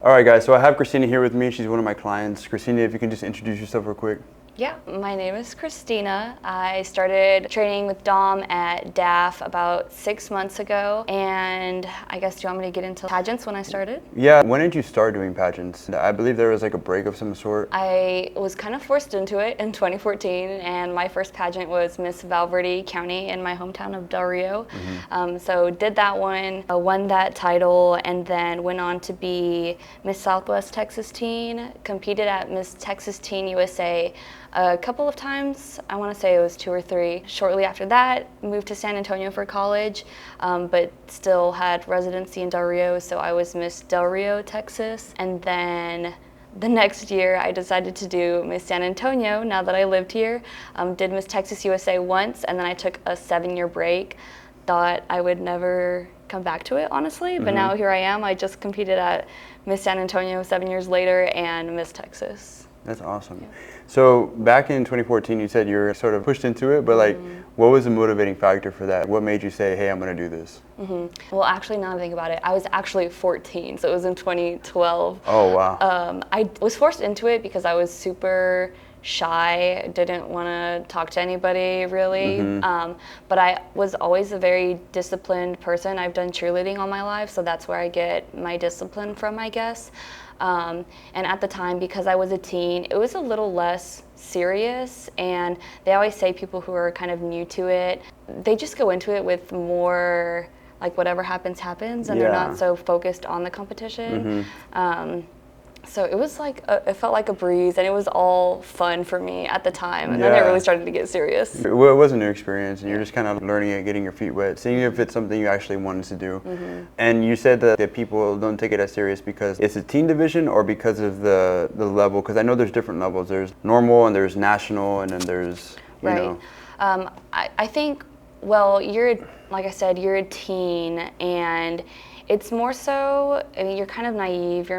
All right, guys, so I have Cristina here with me. She's one of my clients. Cristina, if you can just introduce yourself real quick. Yeah, my name is Cristina. I started training with Dom at DAFF about 6 months ago, and I guess do you want me to get into pageants when I started? Yeah, when did you start doing pageants? I believe there was like a break of some sort. I was kind of forced into it in 2014, and my first pageant was Miss Valverde County in my hometown of Del Rio. So did that one, won that title, and then went on to be Miss Southwest Texas Teen, competed at Miss Texas Teen USA a couple of times. I want to say it was 2 or 3. Shortly after that, moved to San Antonio for college, but still had residency in Del Rio, so I was Miss Del Rio, Texas. And then the next year, I decided to do Miss San Antonio now that I lived here. Did Miss Texas USA once, and then I took a 7-year break. Thought I would never come back to it, honestly, but now here I am. I just competed at Miss San Antonio 7 years later and Miss Texas. That's awesome. Yeah. So back in 2014, you said you were sort of pushed into it, but like, what was the motivating factor for that? What made you say, hey, I'm going to do this? Well, actually, now that I think about it, I was actually 14, so it was in 2012. Oh, wow. I was forced into it because I was super shy, didn't want to talk to anybody really, but I was always a very disciplined person. I've done cheerleading all my life, so that's where I get my discipline from, I guess. And at the time, because I was a teen, it was a little less serious, and they always say people who are kind of new to it, they just go into it with more like whatever happens, happens, and they're not so focused on the competition. So it was like, it felt like a breeze, and it was all fun for me at the time, and then it really started to get serious. Well, it was a new experience, and you're just kind of learning it, getting your feet wet, seeing if it's something you actually wanted to do. And you said that people don't take it as serious because it's a teen division or because of the level, because I know there's different levels. There's normal, and there's national, and then there's, you know. I think, well, like I said, you're a teen, and it's more so, I mean, you're kind of naive.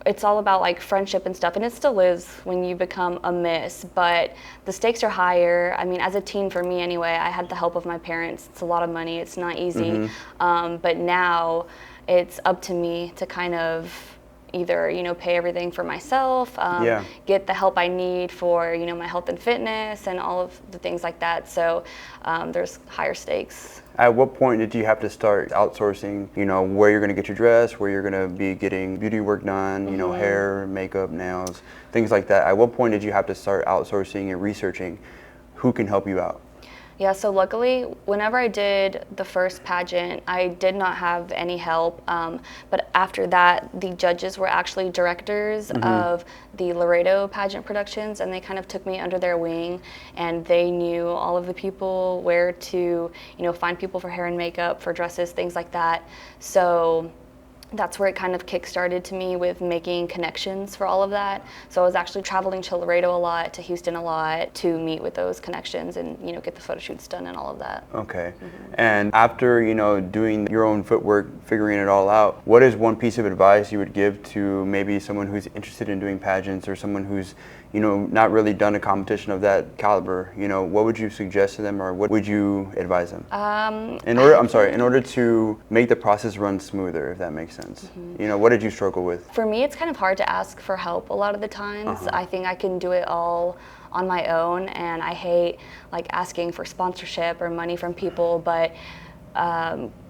It's all about like friendship and stuff, and it still is when you become a miss, but the stakes are higher. I mean, as a teen, for me anyway, I had the help of my parents. It's a lot of money, it's not easy. But now it's up to me to kind of either, pay everything for myself, get the help I need for, my health and fitness and all of the things like that. So there's higher stakes. At what point did you have to start outsourcing, where you're going to get your dress, where you're going to be getting beauty work done, hair, makeup, nails, things like that? At what point did you have to start outsourcing and researching who can help you out? Yeah, so luckily, whenever I did the first pageant, I did not have any help. But after that, the judges were actually directors of the Laredo pageant productions, and they kind of took me under their wing, and they knew all of the people, where to, find people for hair and makeup, for dresses, things like that. So that's where it kind of kick-started to me with making connections for all of that. So I was actually traveling to Laredo a lot, to Houston a lot, to meet with those connections and, get the photo shoots done and all of that. Okay. And after, doing your own footwork, figuring it all out, what is one piece of advice you would give to maybe someone who's interested in doing pageants, or someone who's, not really done a competition of that caliber? What would you suggest to them, or what would you advise them? In order to make the process run smoother, if that makes sense. What did you struggle with? For me, it's kind of hard to ask for help a lot of the times. I think I can do it all on my own, and I hate like asking for sponsorship or money from people, but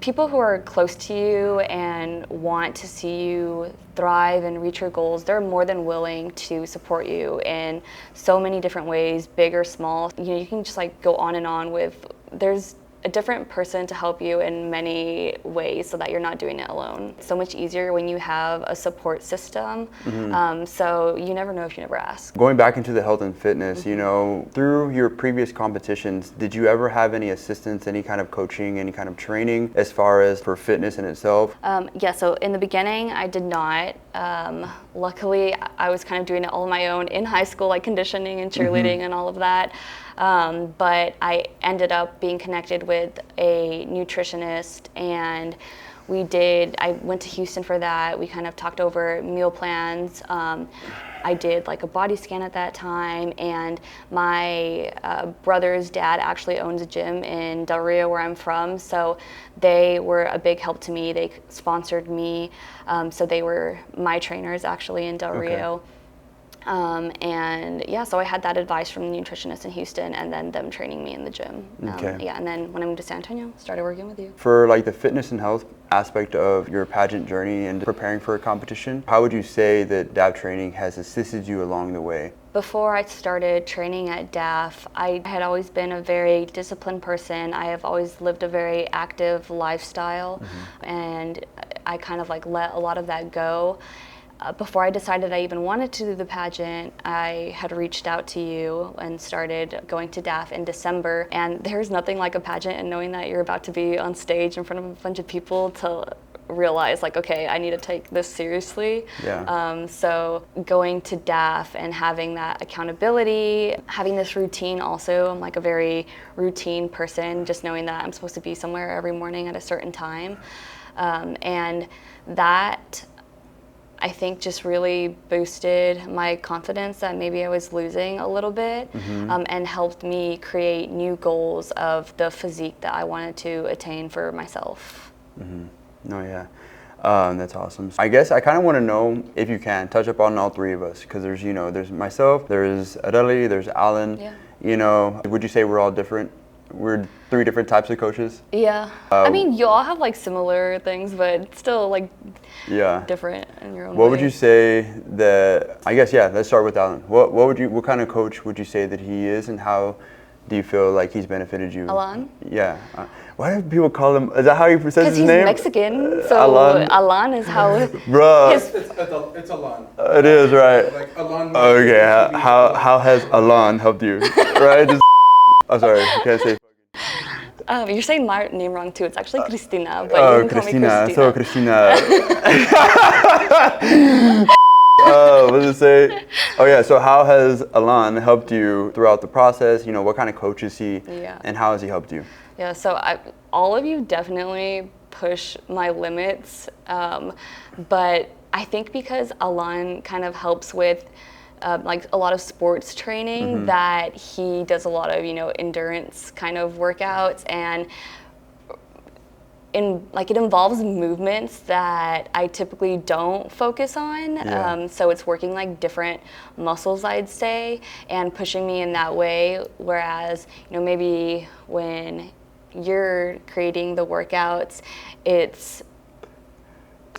people who are close to you and want to see you thrive and reach your goals, they're more than willing to support you in so many different ways, big or small. You can just like go on and on with, there's a different person to help you in many ways so that you're not doing it alone. It's so much easier when you have a support system. So you never know if you never ask. Going back into the health and fitness, through your previous competitions, did you ever have any assistance, any kind of coaching, any kind of training as far as for fitness in itself? Yeah, so in the beginning, I did not. Luckily, I was kind of doing it all on my own in high school, like conditioning and cheerleading and all of that. But I ended up being connected with a nutritionist, and I went to Houston for that. We kind of talked over meal plans. I did like a body scan at that time, and my brother's dad actually owns a gym in Del Rio where I'm from, so they were a big help to me. They sponsored me, so they were my trainers actually in Del Rio. And yeah, so I had that advice from the nutritionist in Houston, and then them training me in the gym. Yeah, and then when I moved to San Antonio, started working with you. For like the fitness and health aspect of your pageant journey and preparing for a competition, how would you say that DAF training has assisted you along the way? Before I started training at DAF, I had always been a very disciplined person. I have always lived a very active lifestyle, and I kind of like let a lot of that go. Before I decided I even wanted to do the pageant, I had reached out to you and started going to DAF in December. And there's nothing like a pageant and knowing that you're about to be on stage in front of a bunch of people to realize like, okay, I need to take this seriously. So going to DAF and having that accountability, having this routine also, I'm like a very routine person, just knowing that I'm supposed to be somewhere every morning at a certain time. And that, I think, just really boosted my confidence that maybe I was losing a little bit, and helped me create new goals of the physique that I wanted to attain for myself. No, yeah. That's awesome. I guess I kind of want to know, if you can, touch up on all three of us, because there's, there's myself, there's Adeli, there's Alan. Would you say we're all different? We're three different types of coaches? Yeah. I mean, you all have like similar things, but still like different in your own way. What would you say that, I guess, let's start with Alan. What kind of coach would you say that he is, and how do you feel like he's benefited you? Alan? Yeah. Why do people call him, is that how he says his name? Because he's Mexican, so Alan is how... Bruh. It's Alan. It is, right? Like Alan. Okay, how has Alan helped you? Right? I'm sorry, you can't say. You're saying my name wrong too. It's actually Cristina, but you can Cristina. call me Cristina. So Cristina. What did it say? Oh yeah. So how has Alan helped you throughout the process? What kind of coach is he, and how has he helped you? Yeah. So all of you definitely push my limits, but I think because Alan kind of helps with like a lot of sports training, that he does a lot of endurance kind of workouts, and it involves movements that I typically don't focus on. So it's working like different muscles, I'd say, and pushing me in that way. Whereas maybe when you're creating the workouts, it's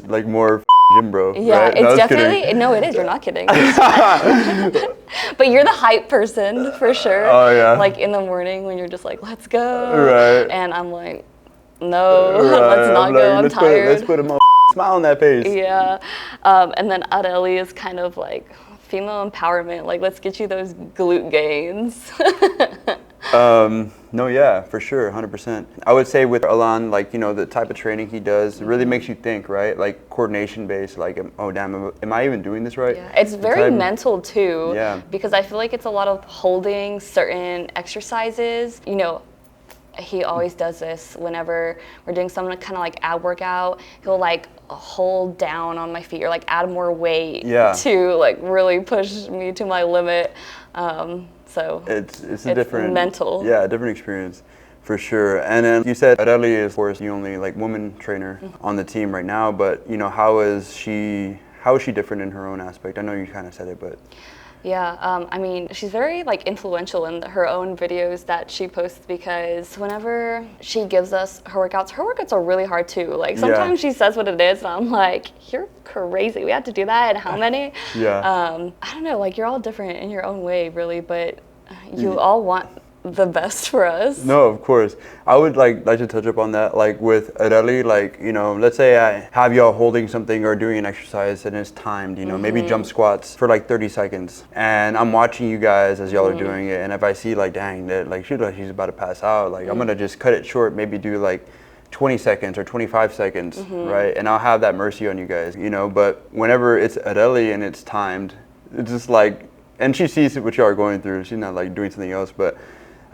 like more gym bro. Yeah, right? it's definitely, no, it is, you're not kidding. But you're the hype person for sure. Oh yeah. Like in the morning when you're just like, let's go. Right. And I'm like, no, let's not go, I'm tired. Let's put a smile on that face. Yeah. And then Adeli is kind of like female empowerment, like let's get you those glute gains. No, yeah, for sure, 100%. I would say with Alan, like, the type of training he does, it really makes you think, right? Like coordination based, like, oh damn, am I even doing this right? Yeah. It's very mental too, because I feel like it's a lot of holding certain exercises. He always does this whenever we're doing some kind of like ab workout. He'll like hold down on my feet or like add more weight to like really push me to my limit. So it's a different mental. Yeah, a different experience for sure. And then you said Adeli is, of course, the only like woman trainer on the team right now, but how is she different in her own aspect? I know you kind of said it, but yeah, I mean, she's very like influential in her own videos that she posts, because whenever she gives us her workouts are really hard too. Like sometimes she says what it is, and I'm like, you're crazy. We had to do that, and how many? I don't know. Like you're all different in your own way, really, but you all want the best for us. No, of course. I would like to touch up on that. Like with Adeli, like, let's say I have y'all holding something or doing an exercise and it's timed, maybe jump squats for like 30 seconds. And I'm watching you guys as y'all are doing it. And if I see like, dang, that like she's about to pass out, like I'm gonna just cut it short, maybe do like 20 seconds or 25 seconds, right? And I'll have that mercy on you guys, but whenever it's Adeli and it's timed, it's just like, and she sees what y'all are going through. She's not like doing something else, but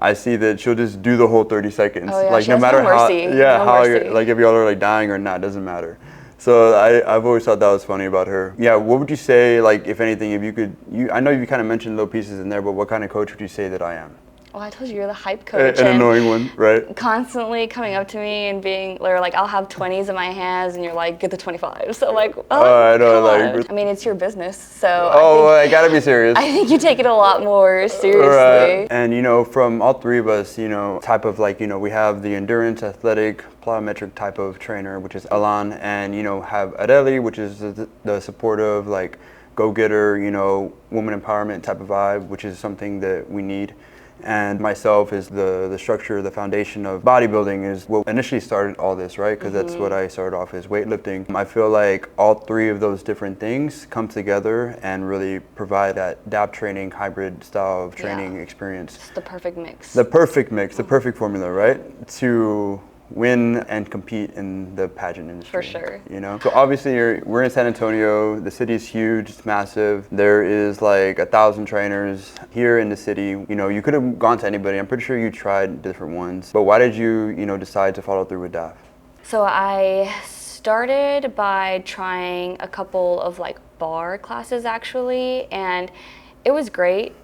I see that she'll just do the whole 30 seconds. Oh, yeah, Like she no has matter no how, mercy. yeah, No how mercy. you're, like if y'all are like dying or not, doesn't matter. So I've always thought that was funny about her. Yeah, what would you say, like, if anything, if you could, I know you kind of mentioned little pieces in there, but what kind of coach would you say that I am? Well, I told you you're the hype coach. An annoying one, right? Constantly coming up to me and being, or like, I'll have 20s in my hands, and you're like, get the 25. So like, I know, come like. on. I mean, it's your business, so I gotta be serious. I think you take it a lot more seriously. Right. And from all three of us, type of like, we have the endurance, athletic, plyometric type of trainer, which is Alan, and have Adeli, which is the supportive, like go-getter, woman empowerment type of vibe, which is something that we need. And myself is the structure, the foundation of bodybuilding is what initially started all this, right? Because that's what I started off as, weightlifting. I feel like all three of those different things come together and really provide that DAF training, hybrid style of training experience. It's the perfect mix. The perfect mix, the perfect formula, right? To win and compete in the pageant industry. For sure. So obviously we're in San Antonio. The city is huge, it's massive. There is like 1,000 trainers here in the city. You could have gone to anybody. I'm pretty sure you tried different ones. But why did you, decide to follow through with DAF? So I started by trying a couple of like bar classes actually, and it was great.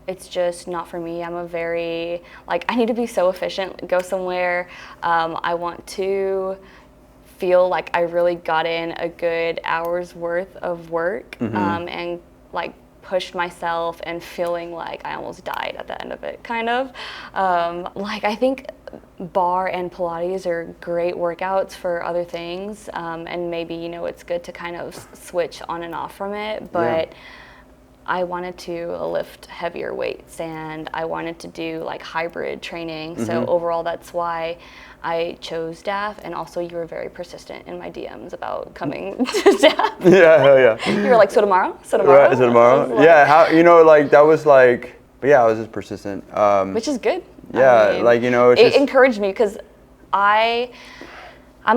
It's just not for me. I'm a very, I need to be so efficient, go somewhere. I want to feel like I really got in a good hour's worth of work and pushed myself and feeling like I almost died at the end of it, kind of. I think bar and Pilates are great workouts for other things, and maybe, it's good to kind of switch on and off from it, but I wanted to lift heavier weights and I wanted to do hybrid training. So overall, that's why I chose DAF, and also you were very persistent in my DMs about coming to DAF. Yeah, hell yeah. You were like, so tomorrow? So tomorrow? Right, so tomorrow? Yeah, that was but yeah, I was just persistent. Which is good. Yeah, it encouraged me because I'm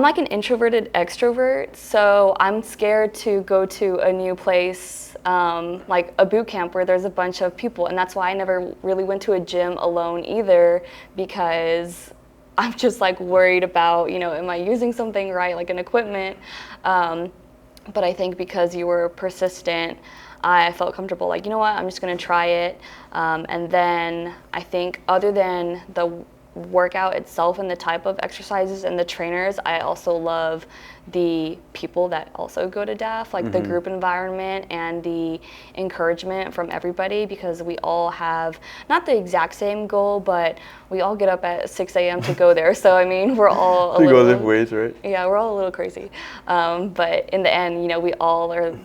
like an introverted extrovert, so I'm scared to go to a new place, like a boot camp where there's a bunch of people, and that's why I never really went to a gym alone either, because I'm just worried about, am I using something right, like an equipment, but I think because you were persistent, I felt comfortable, you know what, I'm just gonna try it, and then I think other than the workout itself and the type of exercises and the trainers, I also love the people that also go to DAF, the group environment and the encouragement from everybody, because we all have not the exact same goal, but we all get up at 6 a.m. to go there. So I mean, we're all to go lift weights, right? Yeah, we're all a little crazy, but in the end, we all are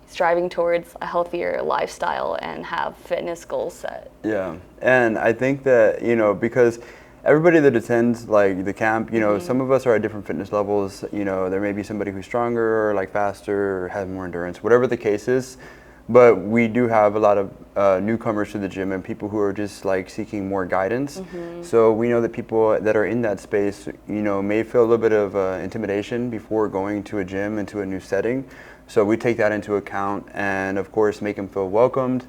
striving towards a healthier lifestyle and have fitness goals set. Yeah, and I think that because everybody that attends the camp, some of us are at different fitness levels. There may be somebody who's stronger or faster or has more endurance, whatever the case is. But we do have a lot of newcomers to the gym and people who are just seeking more guidance. So we know that people that are in that space, may feel a little bit of intimidation before going to a gym and to a new setting. So we take that into account and of course make them feel welcomed.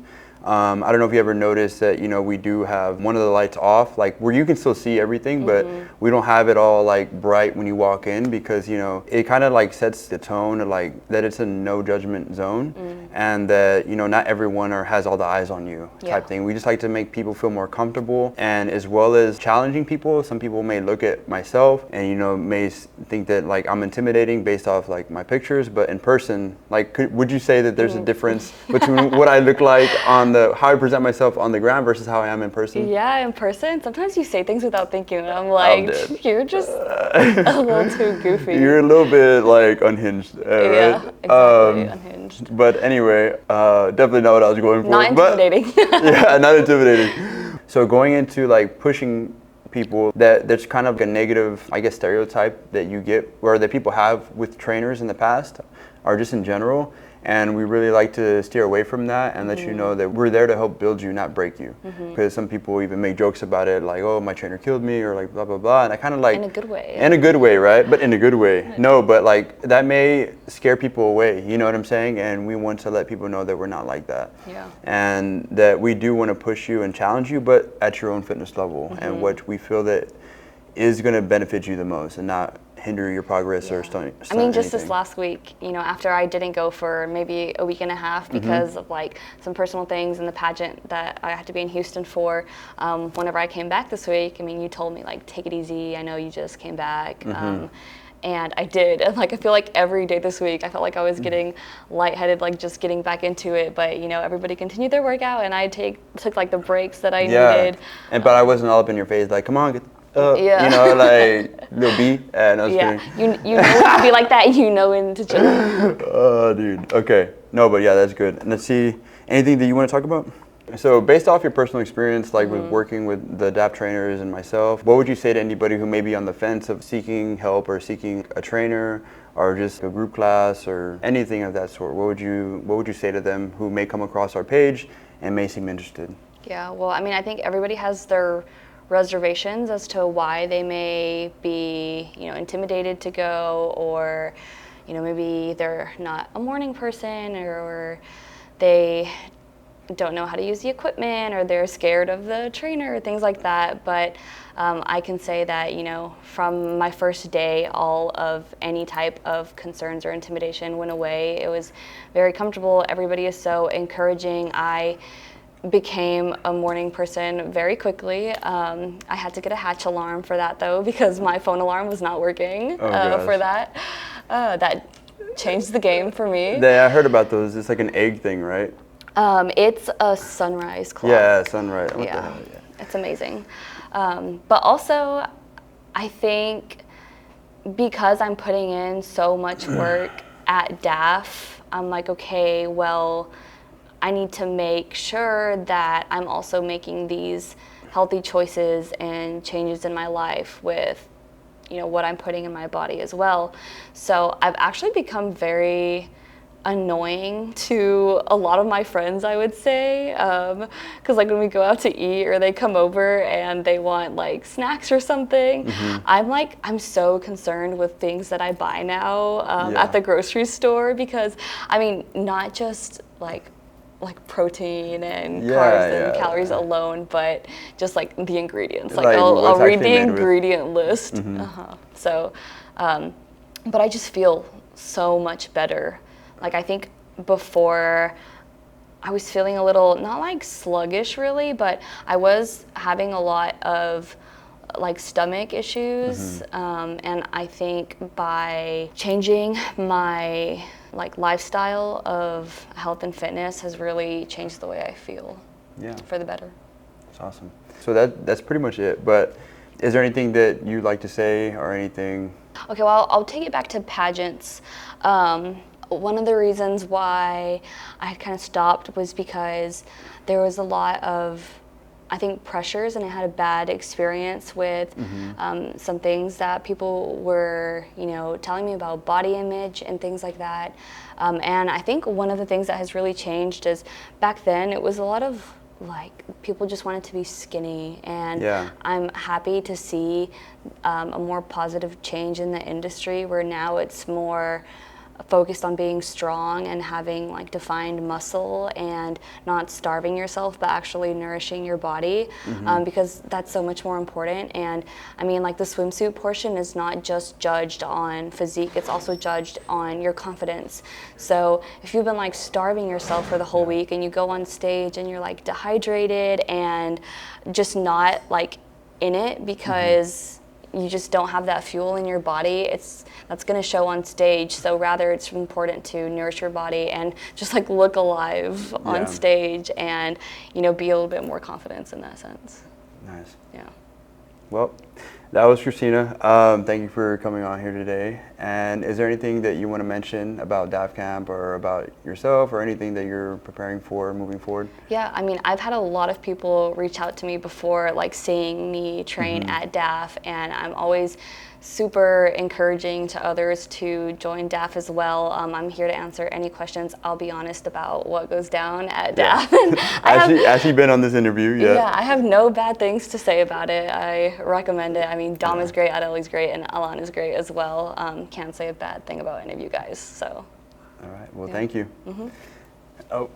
I don't know if you ever noticed that, we do have one of the lights off, where you can still see everything, but we don't have it all bright when you walk in, because, it kind of sets the tone of that it's a no judgment zone, and that, not everyone has all the eyes on you type thing. We just like to make people feel more comfortable, and as well as challenging people. Some people may look at myself and, may think that I'm intimidating based off my pictures, but in person, would you say that there's a difference between what I look like on how I present myself on the ground versus how I am in person? Yeah, in person, sometimes you say things without thinking, and I'm like, you're just a little too goofy. You're a little bit unhinged, right? Yeah, exactly, unhinged. But anyway, definitely not what I was going for. Not intimidating. Yeah, not intimidating. So going into pushing people, there's kind of a negative, I guess, stereotype that you get, or that people have with trainers in the past. or just in general. And we really like to steer away from that and let you know that we're there to help build you, not break you. Because some people even make jokes about it, like, oh, my trainer killed me, or like blah, blah, blah. And I kind of like... In a good way. In a good way, right? But in a good way. No, but like that may scare people away, you know what I'm saying? And we want to let people know that we're not like that. Yeah. And that we do want to push you and challenge you, but at your own fitness level and what we feel that is going to benefit you the most and not hinder your progress or stunt I mean, just anything. this last week, you know, after I didn't go for maybe a week and a half because of like some personal things in the pageant that I had to be in Houston for, whenever I came back this week, I mean, you told me like, take it easy. I know you just came back. And I did. And like, I feel like every day this week, I felt like I was getting lightheaded, like just getting back into it. But you know, everybody continued their workout and I took like the breaks that I needed. And but I wasn't all up in your face, like, come on, get up, Yeah. you know, like little B. And I was kidding. You know when to be like that, you know when to chill. Oh, dude. Okay. No, but yeah, that's good. And let's see, anything that you want to talk about? So based off your personal experience, like with working with the DAF trainers and myself, what would you say to anybody who may be on the fence of seeking help or seeking a trainer or just a group class or anything of that sort? What would you say to them who may come across our page and may seem interested? Yeah, well, I mean, I think everybody has their reservations as to why they may be, you know, intimidated to go, or, you know, maybe they're not a morning person, or they don't know how to use the equipment, or they're scared of the trainer, things like that. But I can say that, you know, from my first day, all of any type of concerns or intimidation went away. It was very comfortable. Everybody is so encouraging. I became a morning person very quickly. I had to get a hatch alarm for that though, because my phone alarm was not working for that. That changed the game for me. Yeah, I heard about those. It's like an egg thing, right? It's a sunrise clock. Yeah, sunrise. What the Yeah, hell? Yeah. it's amazing. But also, I think because I'm putting in so much work at DAF, I'm like, okay, well, I need to make sure that I'm also making these healthy choices and changes in my life with, you know, what I'm putting in my body as well. So I've actually become very annoying to a lot of my friends, I would say, because like when we go out to eat or they come over and they want like snacks or something, I'm so concerned with things that I buy now at the grocery store, because I mean, not just like protein and carbs and calories alone, but just like the ingredients. Like I'll read the ingredient list. So, but I just feel so much better. Like I think before I was feeling a little, not like sluggish really, but I was having a lot of like stomach issues. And I think by changing my like lifestyle of health and fitness has really changed the way I feel for the better. That's awesome. So that's pretty much it. But is there anything that you'd like to say or anything? Okay, well, I'll take it back to pageants. One of the reasons why I kind of stopped was because there was a lot of, I think, pressures, and I had a bad experience with some things that people were, you know, telling me about body image and things like that. And I think one of the things that has really changed is back then it was a lot of like people just wanted to be skinny, and I'm happy to see a more positive change in the industry where now it's more focused on being strong and having like defined muscle and not starving yourself but actually nourishing your body, because that's so much more important. And I mean, like the swimsuit portion is not just judged on physique, it's also judged on your confidence. So if you've been like starving yourself for the whole week and you go on stage and you're like dehydrated and just not like in it because you just don't have that fuel in your body, that's going to show on stage. So rather it's important to nourish your body and just like look alive on stage and, you know, be a little bit more confident in that sense. Nice. Yeah. Well, That was Cristina. Thank you for coming on here today. And is there anything that you want to mention about DAF Camp or about yourself or anything that you're preparing for moving forward? Yeah, I mean, I've had a lot of people reach out to me before, like seeing me train at DAF, and I'm always super encouraging to others to join DAF as well. I'm here to answer any questions. I'll be honest about what goes down at DAF. As you've been on this interview, yeah, I have no bad things to say about it. I recommend it. I mean, Dom is great, Adeli's great, and Alan is great as well. Can't say a bad thing about any of you guys. So. All right. Well, thank you. Oh.